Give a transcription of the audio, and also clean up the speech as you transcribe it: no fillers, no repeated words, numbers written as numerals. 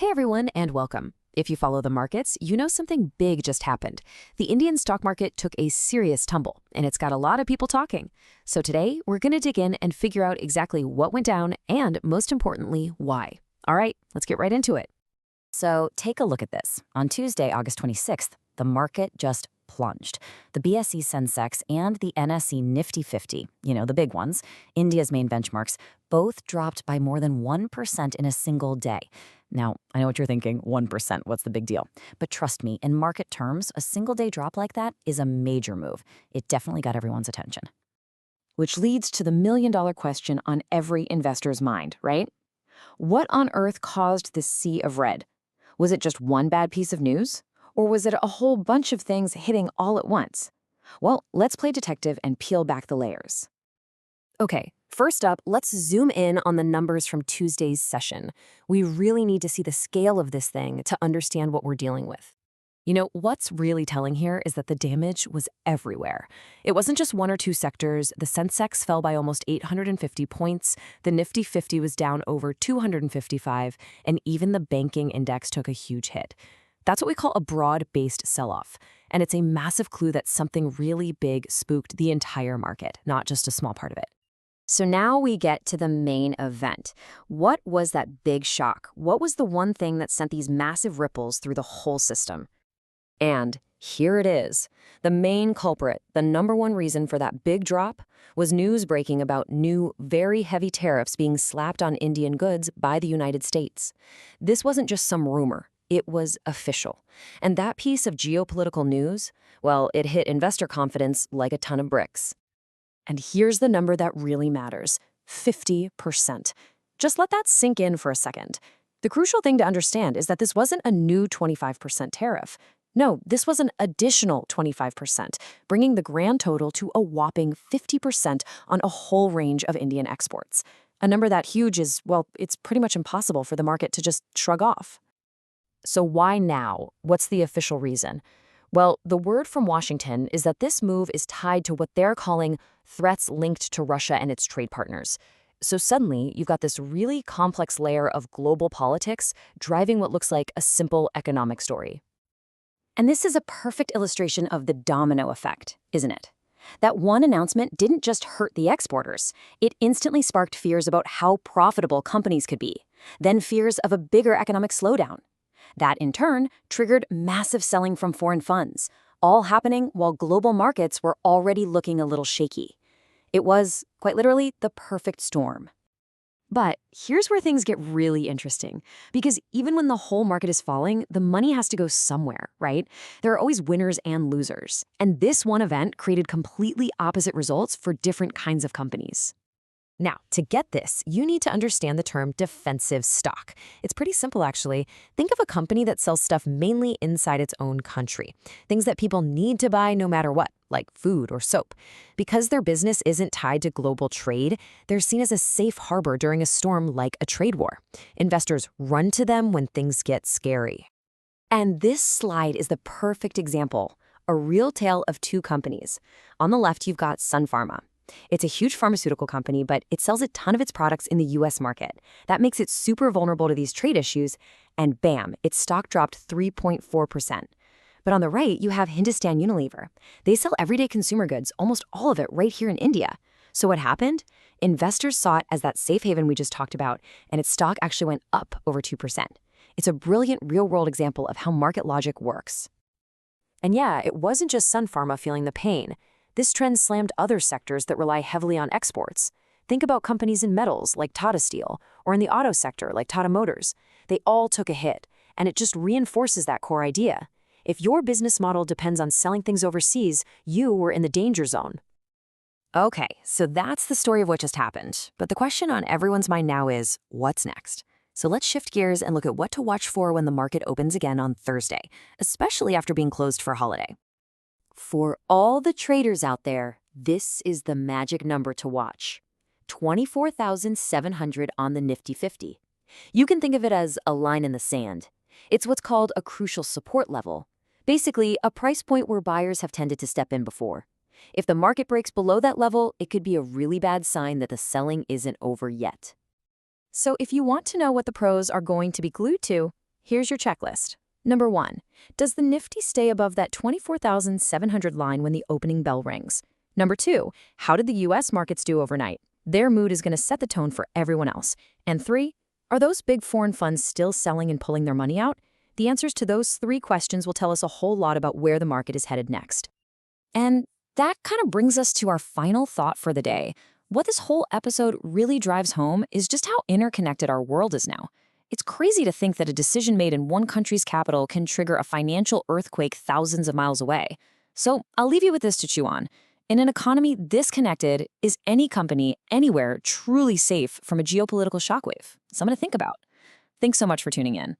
Hey everyone, and welcome. If you follow the markets, you know something big just happened. The Indian stock market took a serious tumble, and it's got a lot of people talking. So today, we're going to dig in and figure out exactly what went down and, most importantly, why. All right, let's get right into it. So take a look at this. On Tuesday, August 26th, the market just plunged. The BSE Sensex and the NSE Nifty 50, the big ones, India's main benchmarks, both dropped by more than 1% in a single day. Now, I know what you're thinking, 1%, what's the big deal? But trust me, in market terms, a single day drop like that is a major move. It definitely got everyone's attention. Which leads to the million-dollar question on every investor's mind, right? What on earth caused this sea of red? Was it just one bad piece of news? Or was it a whole bunch of things hitting all at once? Well, let's play detective and peel back the layers. Okay, first up, let's zoom in on the numbers from Tuesday's session. We really need to see the scale of this thing to understand what we're dealing with. What's really telling here is that the damage was everywhere. It wasn't just one or two sectors. The Sensex fell by almost 850 points, the Nifty 50 was down over 255, and even the banking index took a huge hit. That's what we call a broad-based sell-off, and it's a massive clue that something really big spooked the entire market, not just a small part of it. So now we get to the main event. What was that big shock? What was the one thing that sent these massive ripples through the whole system? And here it is. The main culprit, the number one reason for that big drop, was news breaking about new, very heavy tariffs being slapped on Indian goods by the United States. This wasn't just some rumor. It was official. And that piece of geopolitical news, well, it hit investor confidence like a ton of bricks. And here's the number that really matters, 50%. Just let that sink in for a second. The crucial thing to understand is that this wasn't a new 25% tariff. No, this was an additional 25%, bringing the grand total to a whopping 50% on a whole range of Indian exports. A number that huge is, well, it's pretty much impossible for the market to just shrug off. So why now? What's the official reason? Well, the word from Washington is that this move is tied to what they're calling threats linked to Russia and its trade partners. So suddenly, you've got this really complex layer of global politics driving what looks like a simple economic story. And this is a perfect illustration of the domino effect, isn't it? That one announcement didn't just hurt the exporters. It instantly sparked fears about how profitable companies could be, then fears of a bigger economic slowdown. That, in turn, triggered massive selling from foreign funds, all happening while global markets were already looking a little shaky. It was, quite literally, the perfect storm. But here's where things get really interesting, because even when the whole market is falling, the money has to go somewhere, right? There are always winners and losers. And this one event created completely opposite results for different kinds of companies. Now, to get this, you need to understand the term defensive stock. It's pretty simple, actually. Think of a company that sells stuff mainly inside its own country, things that people need to buy no matter what, like food or soap. Because their business isn't tied to global trade, they're seen as a safe harbor during a storm like a trade war. Investors run to them when things get scary. And this slide is the perfect example, a real tale of two companies. On the left, you've got Sun Pharma. It's a huge pharmaceutical company, but it sells a ton of its products in the US market. That makes it super vulnerable to these trade issues, and bam, its stock dropped 3.4%. But on the right, you have Hindustan Unilever. They sell everyday consumer goods, almost all of it right here in India. So what happened? Investors saw it as that safe haven we just talked about, and its stock actually went up over 2%. It's a brilliant real-world example of how market logic works. And yeah, it wasn't just Sun Pharma feeling the pain. This trend slammed other sectors that rely heavily on exports. Think about companies in metals like Tata Steel, or in the auto sector like Tata Motors. They all took a hit, and it just reinforces that core idea. If your business model depends on selling things overseas, you were in the danger zone. Okay, so that's the story of what just happened. But the question on everyone's mind now is, what's next? So let's shift gears and look at what to watch for when the market opens again on Thursday, especially after being closed for holiday. For all the traders out there, this is the magic number to watch. 24,700 on the Nifty 50. You can think of it as a line in the sand. It's what's called a crucial support level. Basically, a price point where buyers have tended to step in before. If the market breaks below that level, it could be a really bad sign that the selling isn't over yet. So if you want to know what the pros are going to be glued to, Here's your checklist. Number 1. Does the Nifty stay above that 24,700 line when the opening bell rings? Number 2. How did the US markets do overnight? Their mood is going to set the tone for everyone else. And 3. Are those big foreign funds still selling and pulling their money out? The answers to those 3 questions will tell us a whole lot about where the market is headed next. And that kind of brings us to our final thought for the day. What this whole episode really drives home is just how interconnected our world is now. It's crazy to think that a decision made in one country's capital can trigger a financial earthquake thousands of miles away. So I'll leave you with this to chew on. In an economy this connected, is any company anywhere truly safe from a geopolitical shockwave? Something to think about. Thanks so much for tuning in.